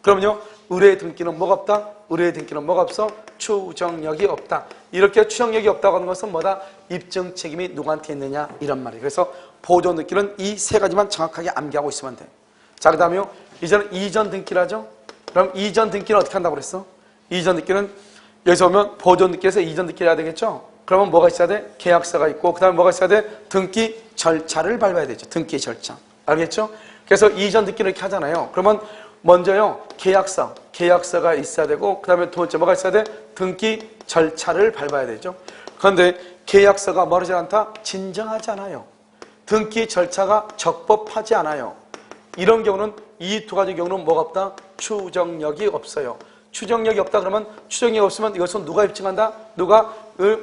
그러면요 을의 등기는 뭐가 없다? 을의 등기는 뭐가 없어? 추정력이 없다. 이렇게 추정력이 없다고 하는 것은 뭐다? 입증 책임이 누구한테 있느냐 이런 말이에요. 그래서 보존 등기는 이 세 가지만 정확하게 암기하고 있으면 돼. 자, 그 다음에요 이제는 이전 등기를 하죠. 그럼 이전 등기는 어떻게 한다고 그랬어? 이전 등기는 여기서 보면 보존 등기에서 이전 등기를 해야 되겠죠. 그러면 뭐가 있어야 돼? 계약서가 있고 그 다음에 뭐가 있어야 돼? 등기 절차를 밟아야 되죠. 등기 절차. 알겠죠? 그래서 이전 등기를 이렇게 하잖아요. 그러면 먼저요 계약서가 있어야 되고 그 다음에 두 번째 뭐가 있어야 돼? 등기 절차를 밟아야 되죠. 그런데 계약서가 뭐하지 않다? 진정하지 않아요. 등기 절차가 적법하지 않아요. 이런 경우는 이 두 가지 경우는 뭐가 없다? 추정력이 없어요. 추정력이 없다 그러면 추정력이 없으면 이것은 누가 입증한다? 누가? 을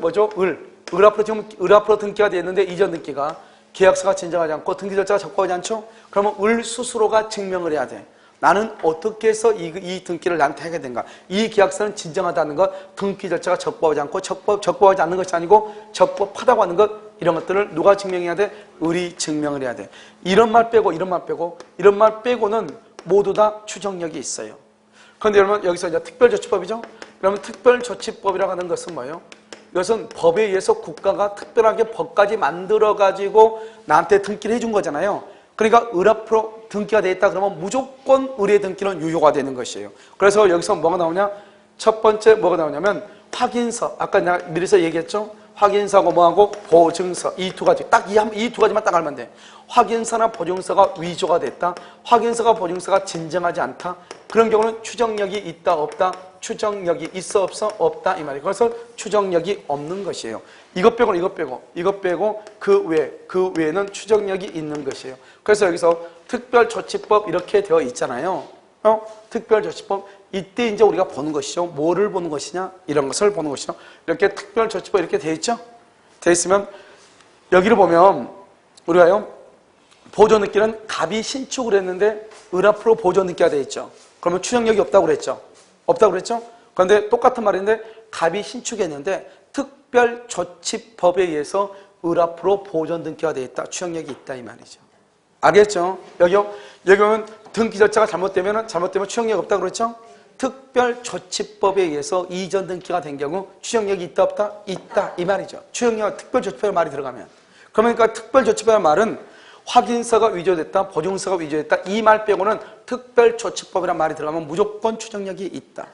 앞으로 등기가 되어 있는데 이전 등기가 계약서가 진정하지 않고 등기 절차가 적법하지 않죠? 그러면 을 스스로가 증명을 해야 돼. 나는 어떻게 해서 이 등기를 나한테 하게 된가? 이 계약서는 진정하다는 것, 등기 절차가 적법하지 않고 적법하지 않는 것이 아니고 적법하다고 하는 것 이런 것들을 누가 증명해야 돼? 을이 증명을 해야 돼. 이런 말 빼고는 모두 다 추정력이 있어요. 그런데 여러분 여기서 이제 특별조치법이죠? 그러면 특별조치법이라고 하는 것은 뭐예요? 이것은 법에 의해서 국가가 특별하게 법까지 만들어가지고 나한테 등기를 해준 거잖아요. 그러니까 을 앞으로 등기가 돼 있다 그러면 무조건 을의 등기는 유효가 되는 것이에요. 그래서 여기서 뭐가 나오냐? 첫 번째 뭐가 나오냐면 확인서. 아까 내가 미리서 얘기했죠? 확인서하고 뭐하고 보증서. 이 두 가지. 딱 이 두 가지만 딱 알면 돼. 확인서나 보증서가 위조가 됐다. 확인서가 보증서가 진정하지 않다. 그런 경우는 추정력이 있다 없다. 추정력이 있어 없어 없다 이 말이에요. 그래서 추정력이 없는 것이에요. 이것 빼고 그 외에는 추정력이 있는 것이에요. 그래서 여기서 특별조치법 이렇게 되어 있잖아요. 특별조치법 이때 이제 우리가 보는 것이죠. 뭐를 보는 것이냐 이런 것을 보는 것이죠. 이렇게 특별조치법 이렇게 되어 있죠. 되어 있으면 여기를 보면 우리가요 보존 등기는 갑이 신축을 했는데 을 앞으로 보존 등기가 되어 있죠. 그러면 추정력이 없다고 그랬죠. 그런데 똑같은 말인데 갑이 신축했는데 특별조치법에 의해서 을 앞으로 보존 등기가 되어 있다. 추정력이 있다 이 말이죠. 알겠죠? 여기 보면 등기 절차가 잘못되면 추정력이 없다고 그랬죠? 특별조치법에 의해서 이전 등기가 된 경우 추정력이 있다 없다? 있다 이 말이죠. 추정력 특별조치법의 말이 들어가면 그러니까 특별조치법의 말은 확인서가 위조됐다, 보증서가 위조됐다 이 말 빼고는 특별조치법이란 말이 들어가면 무조건 추정력이 있다.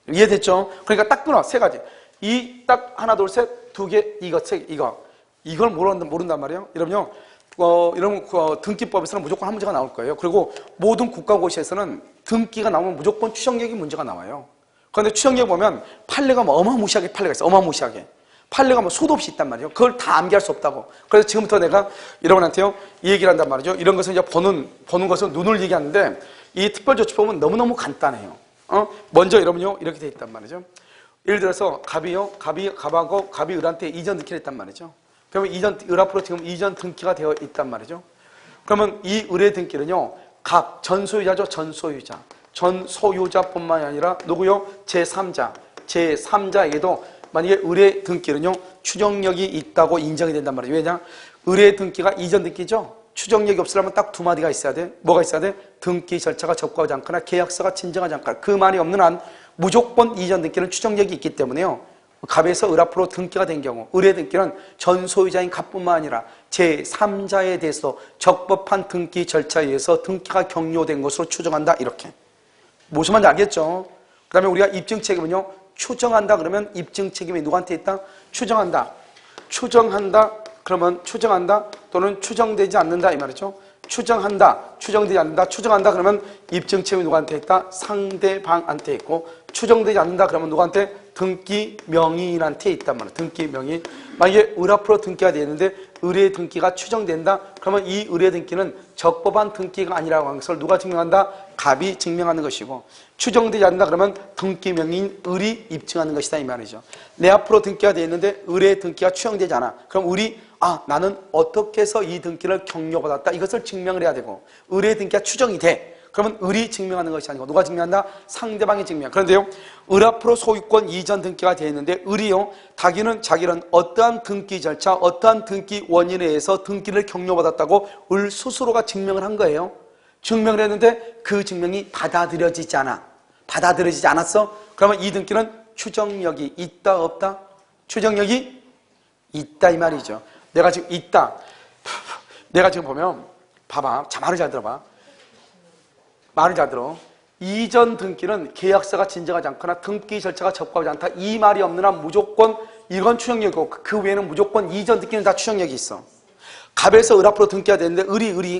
이해됐죠? 그러니까 딱 끊어 세 가지. 이 딱 하나 둘 셋 두 개 이걸 모른단 말이에요. 이러면요. 이런 등기법에서는 무조건 한 문제가 나올 거예요. 그리고 모든 국가고시에서는 등기가 나오면 무조건 추정력이 문제가 나와요. 그런데 추정력 보면 판례가 어마무시하게 판례가 있어. 어마무시하게. 판례가 수도 없이 있단 말이에요. 그걸 다 암기할 수 없다고. 그래서 지금부터 내가 여러분한테요 이 얘기를 한단 말이죠. 이런 것은 이제 보는 것은 눈을 얘기하는데 이 특별조치법은 너무너무 간단해요. 먼저 여러분요, 이렇게 돼 있단 말이죠. 예를 들어서 갑하고 을한테 이전 등기를 했단 말이죠. 그러면 을 앞으로 지금 이전 등기가 되어 있단 말이죠. 그러면 이 을의 등기는요, 전소유자죠, 전소유자. 전소유자뿐만이 아니라 누구요? 제3자에게도 만약에 을의 등기는요, 추정력이 있다고 인정이 된단 말이에요. 왜냐? 을의 등기가 이전 등기죠. 추정력이 없으려면 딱 두 마디가 있어야 돼. 뭐가 있어야 돼? 등기 절차가 적법하지 않거나 계약서가 진정하지 않거나, 그 말이 없는 한 무조건 이전 등기는 추정력이 있기 때문에요. 갑에서 을 앞으로 등기가 된 경우, 을의 등기는 전소유자인 갑뿐만 아니라 제3자에 대해서 적법한 등기 절차에 의해서 등기가 격려된 것으로 추정한다. 이렇게. 무슨 말인지 알겠죠? 그 다음에 우리가 입증 책임은요, 추정한다 그러면 입증 책임이 누구한테 있다? 추정한다. 그러면 추정한다 또는 추정되지 않는다 이 말이죠. 추정되지 않는다, 추정한다 그러면 입증 책임이 누구한테 있다? 상대방한테 있고, 추정되지 않는다 그러면 누구한테? 등기 명의인한테 있단 말이에요. 등기 명의인. 만약에 을 앞으로 등기가 되어 있는데 을의 등기가 추정된다 그러면 이 을의 등기는 적법한 등기가 아니라고 하는 것을 누가 증명한다? 갑이 증명하는 것이고, 추정되지 않는다 그러면 등기 명의인 을이 입증하는 것이다 이 말이죠. 내 앞으로 등기가 되어 있는데 을의 등기가 추정되지 않아. 그럼 을이 나는 어떻게 해서 이 등기를 격려받았다 이것을 증명을 해야 되고, 을의 등기가 추정이 돼. 그러면 을이 증명하는 것이 아니고 누가 증명한다? 상대방이 증명. 그런데요, 을 앞으로 소유권 이전 등기가 되어 있는데 을이요, 자기는 어떠한 등기 절차, 어떠한 등기 원인에 의해서 등기를 격려받았다고 을 스스로가 증명을 한 거예요. 증명을 했는데 그 증명이 받아들여지지 않았어? 그러면 이 등기는 추정력이 있다 없다? 추정력이 있다 이 말이죠. 내가 지금 있다. 내가 지금 보면 봐봐. 자, 말을 잘 들어봐. 말을 잘 들어. 이전 등기는 계약서가 진정하지 않거나 등기 절차가 적법하지 않다. 이 말이 없는 한 무조건 이건 추정력이고, 그 외에는 무조건 이전 등기는 다 추정력이 있어. 갑에서 을 앞으로 등기가 되는데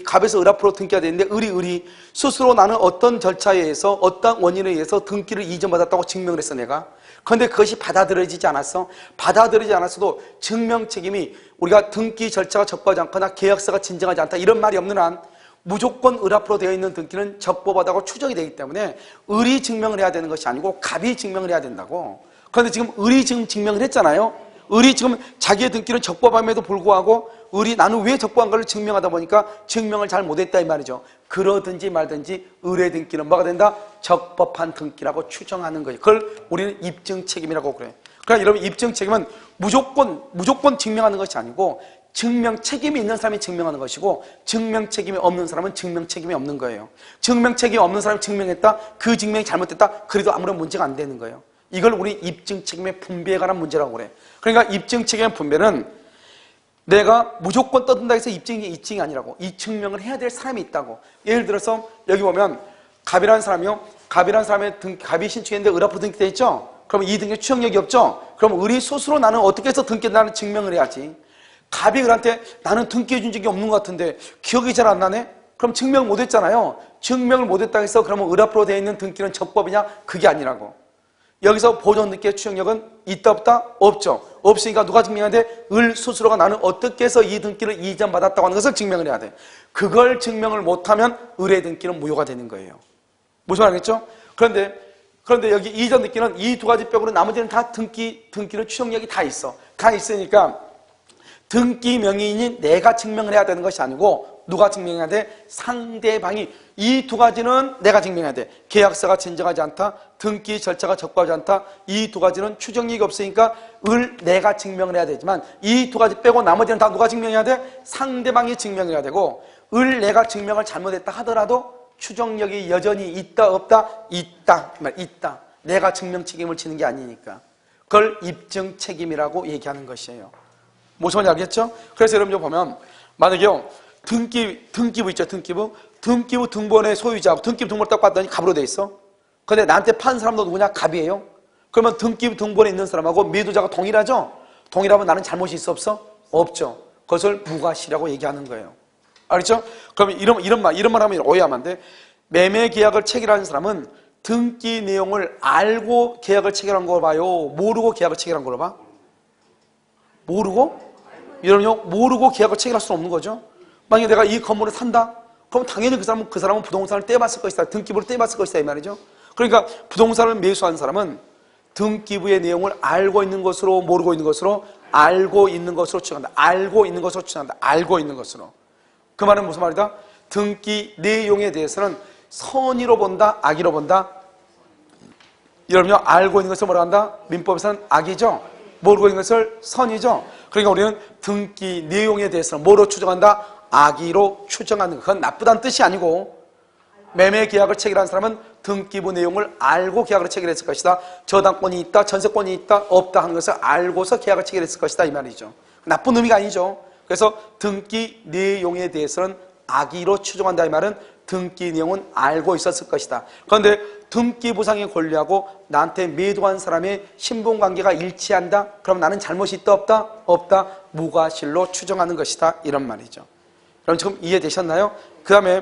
갑에서 을 앞으로 등기가 되는데 을이 스스로 나는 어떤 절차에 의해서 어떤 원인에 의해서 등기를 이전받았다고 증명을 했어 내가. 그런데 그것이 받아들여지지 않았어. 받아들여지지 않았어도 증명 책임이 우리가 등기 절차가 적법하지 않거나 계약서가 진정하지 않다 이런 말이 없는 한 무조건 을 앞으로 되어 있는 등기는 적법하다고 추정이 되기 때문에 을이 증명을 해야 되는 것이 아니고 갑이 증명을 해야 된다고. 그런데 지금 을이 지금 증명을 했잖아요. 을이 지금 자기의 등기는 적법함에도 불구하고 나는 왜 적법한가를 증명하다 보니까 증명을 잘 못했다 이 말이죠. 그러든지 말든지 을의 등기는 뭐가 된다? 적법한 등기라고 추정하는 거예요. 그걸 우리는 입증 책임이라고 그래. 그러니까 여러분, 입증 책임은 무조건 증명하는 것이 아니고 증명 책임이 있는 사람이 증명하는 것이고, 증명 책임이 없는 사람은 증명 책임이 없는 거예요. 증명 책임이 없는 사람이 증명했다? 그 증명이 잘못됐다? 그래도 아무런 문제가 안 되는 거예요. 이걸 우리 입증 책임의 분배에 관한 문제라고 그래. 그러니까 입증 책임의 분배는 내가 무조건 떠든다 해서 입증이 아니라고, 이 증명을 해야 될 사람이 있다고. 예를 들어서 여기 보면 갑이라는 사람이요, 갑이 신축했는데 을 앞으로 등기돼 있죠? 그러면 이 등기에 추정력이 없죠? 그럼 을이 스스로 나는 어떻게 해서 등기했다는 증명을 해야지. 갑이 을한테 나는 등기해준 적이 없는 것 같은데 기억이 잘 안 나네? 그럼 증명을 못했잖아요. 증명을 못했다고 해서 그러면 을 앞으로 되어 있는 등기는 적법이냐? 그게 아니라고. 여기서 보존 등기의 추정력은 있다 없다? 없죠. 없으니까 누가 증명해야 돼? 을 스스로가 나는 어떻게 해서 이 등기를 이전받았다고 하는 것을 증명을 해야 돼. 그걸 증명을 못하면 을의 등기는 무효가 되는 거예요. 무슨 말이겠죠? 그런데 여기 이전 등기는 이 두 가지 빼고는 나머지는 다 등기는 추정력이 다 있어. 다 있으니까 등기 명의인이 내가 증명을 해야 되는 것이 아니고 누가 증명해야 돼? 상대방이. 이 두 가지는 내가 증명해야 돼. 계약서가 진정하지 않다, 등기 절차가 적법하지 않다. 이 두 가지는 추정력이 없으니까 내가 증명을 해야 되지만 이 두 가지 빼고 나머지는 다 누가 증명해야 돼? 상대방이 증명해야 되고, 내가 증명을 잘못했다 하더라도 추정력이 여전히 있다 없다? 있다. 있다. 내가 증명 책임을 지는 게 아니니까. 그걸 입증 책임이라고 얘기하는 것이에요. 무슨 말인지 알겠죠? 그래서 여러분 보면 만약에요, 등기부 있죠, 등기부 등본의 소유자하고 등기부 등본을 딱 봤더니 갑으로 돼 있어. 근데 나한테 판 사람도 누구냐? 갑이에요. 그러면 등기부 등본에 있는 사람하고 매도자가 동일하죠? 동일하면 나는 잘못이 있어 없어? 없죠. 그것을 무과시라고 얘기하는 거예요. 알겠죠? 그러면 이런 말 하면 오해하면 안 돼. 매매 계약을 체결하는 사람은 등기 내용을 알고 계약을 체결한 걸 봐요? 모르고 계약을 체결한 걸 봐? 모르고? 여러분요, 모르고 계약을 체결할 수는 없는 거죠. 만약에 내가 이 건물을 산다? 그럼 당연히 그 사람은 부동산을 떼봤을 것이다. 등기부를 떼봤을 것이다 이 말이죠. 그러니까 부동산을 매수한 사람은 등기부의 내용을 알고 있는 것으로 모르고 있는 것으로 알고 있는 것으로 추정한다. 알고 있는 것으로 추정한다. 알고 있는 것으로. 그 말은 무슨 말이다? 등기 내용에 대해서는 선의로 본다, 악의로 본다. 여러분요, 알고 있는 것을 뭐라 한다? 민법에서는 악이죠. 모르고 있는 것을 선이죠. 그러니까 우리는 등기 내용에 대해서는 뭐로 추정한다? 악의로 추정하는 것. 그건 나쁘다는 뜻이 아니고, 매매 계약을 체결한 사람은 등기부 내용을 알고 계약을 체결했을 것이다. 저당권이 있다, 전세권이 있다, 없다 하는 것을 알고서 계약을 체결했을 것이다 이 말이죠. 나쁜 의미가 아니죠. 그래서 등기 내용에 대해서는 악의로 추정한다 이 말은 등기 내용은 알고 있었을 것이다. 그런데 등기부상의 권리하고 나한테 매도한 사람의 신분관계가 일치한다? 그럼 나는 잘못이 있다 없다? 없다. 무과실로 추정하는 것이다 이런 말이죠. 여러분 지금 이해되셨나요? 그 다음에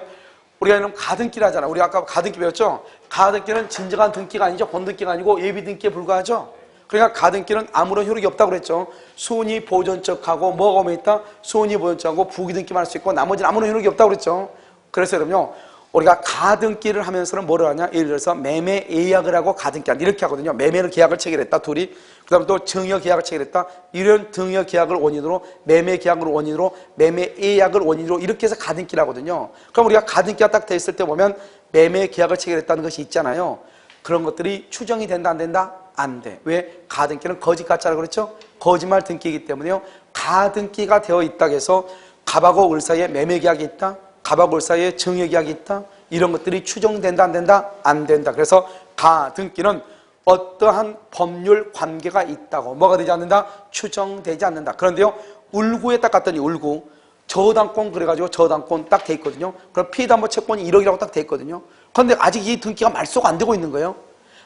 우리가 이런 가등기를 하잖아. 우리 아까 가등기 배웠죠? 가등기는 진정한 등기가 아니죠. 본등기가 아니고 예비등기에 불과하죠. 그러니까 가등기는 아무런 효력이 없다고 그랬죠. 수은이 보존적하고 뭐가 오면 있다? 수은이 보존적하고 부기등기만 할 수 있고 나머지는 아무런 효력이 없다고 그랬죠. 그래서 여러분요, 우리가 가등기를 하면서는 뭐를 하냐? 예를 들어서 매매 예약을 하고 가등기한다 이렇게 하거든요. 매매를 계약을 체결했다 둘이. 그 다음에 또 증여 계약을 체결했다. 이런 증여 계약을 원인으로 매매 계약을 원인으로 매매 예약을 원인으로 이렇게 해서 가등기를 하거든요. 그럼 우리가 가등기가 딱 돼 있을 때 보면 매매 계약을 체결했다는 것이 있잖아요. 그런 것들이 추정이 된다 안 된다? 안 돼. 왜? 가등기는 거짓 가짜라고 그랬죠? 거짓말 등기이기 때문에요. 가등기가 되어 있다고 해서 갑하고 을 사이에 매매 계약이 있다. 갑하고 을 사이에 증여 계약이 있다. 이런 것들이 추정된다 안 된다? 안 된다. 그래서 가등기는 어떠한 법률 관계가 있다고 뭐가 되지 않는다? 추정되지 않는다. 그런데요, 울구에 딱 갔더니 울구 저당권 그래가지고 저당권 딱 돼 있거든요. 그럼 피담보 채권이 1억이라고 딱 돼 있거든요. 그런데 아직 이 등기가 말소가 안 되고 있는 거예요.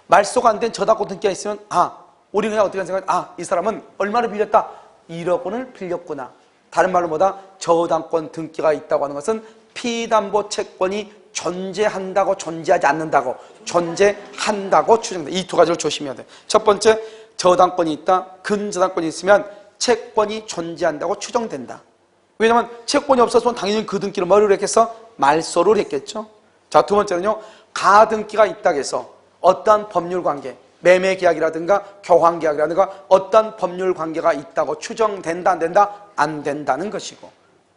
말소가 안 된 저당권 등기가 있으면 우리 그냥 어떻게 생각해? 이 사람은 얼마를 빌렸다? 1억 원을 빌렸구나. 다른 말로 뭐다? 저당권 등기가 있다고 하는 것은 피담보 채권이 존재한다고 존재하지 않는다고 존재한다고 추정된다. 이 두 가지를 조심해야 돼. 첫 번째, 저당권이 있다. 근저당권이 있으면 채권이 존재한다고 추정된다. 왜냐하면 채권이 없었으면 당연히 그 등기를 뭐를 했겠어? 말소를 했겠죠. 자, 두 번째는요, 가등기가 있다고 해서 어떠한 법률 관계, 매매 계약이라든가 교환 계약이라든가 어떠한 법률 관계가 있다고 추정된다 안 된다? 안 된다는 것이고.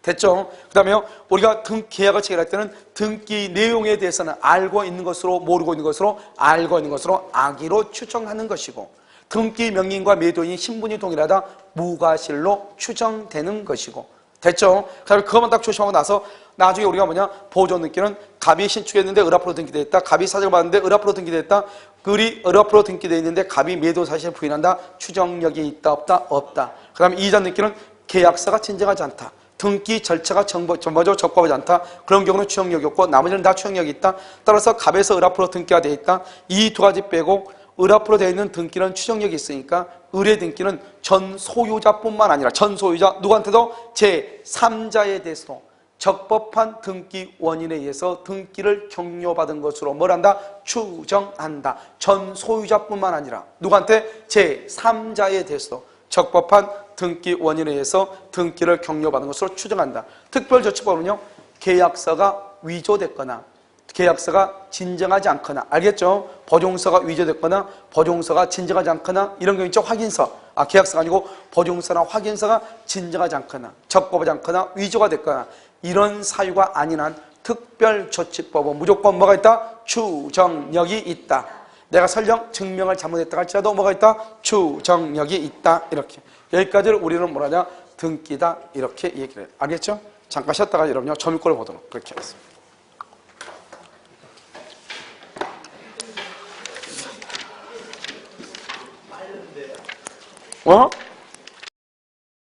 됐죠? 그 다음에요, 우리가 계약을 체결할 때는 등기 내용에 대해서는 알고 있는 것으로 모르고 있는 것으로 알고 있는 것으로 악의로 추정하는 것이고, 등기 명의인과 매도인이 신분이 동일하다 무과실로 추정되는 것이고. 됐죠? 그 다음에 그것만 딱 조심하고 나서 나중에 우리가 뭐냐? 보존 등기는 갑이 신축했는데 을 앞으로 등기되어 있다. 갑이 사정을 받았는데 을 앞으로 등기되어 있다. 을이 을 앞으로 등기되어 있는데 갑이 매도 사실을 부인한다. 추정력이 있다 없다? 없다. 그 다음에 이전 등기는 계약서가 진정하지 않다. 등기 절차가 전반적으로 적법하지 않다. 그런 경우는 추정력이 없고 나머지는 다 추정력이 있다. 따라서 갑에서 을 앞으로 등기가 되어 있다. 이 두 가지 빼고 을 앞으로 되어 있는 등기는 추정력이 있으니까 을의 등기는 전 소유자뿐만 아니라 전 소유자 누구한테도 제3자에 대해서도 적법한 등기 원인에 의해서 등기를 격려받은 것으로 뭘 한다? 추정한다. 전 소유자뿐만 아니라 누구한테? 제3자에 대해서도 적법한 등기 원인에 의해서 등기를 격려받은 것으로 추정한다. 특별조치법은요, 계약서가 위조됐거나 계약서가 진정하지 않거나, 알겠죠? 보증서가 위조됐거나 보증서가 진정하지 않거나 이런 경우 있죠. 확인서, 계약서가 아니고 보증서나 확인서가 진정하지 않거나 적법하지 않거나 위조가 됐거나 이런 사유가 아닌 한 특별조치법은 무조건 뭐가 있다? 추정력이 있다. 내가 설령 증명을 잘못했다 할지라도 뭐가 있다? 추정력이 있다. 이렇게. 여기까지를 우리는 뭐라냐? 등기다. 이렇게 얘기를 해요. 알겠죠? 잠깐 쉬었다가 여러분요, 점유권을 보도록 그렇게 하겠습니다. 어?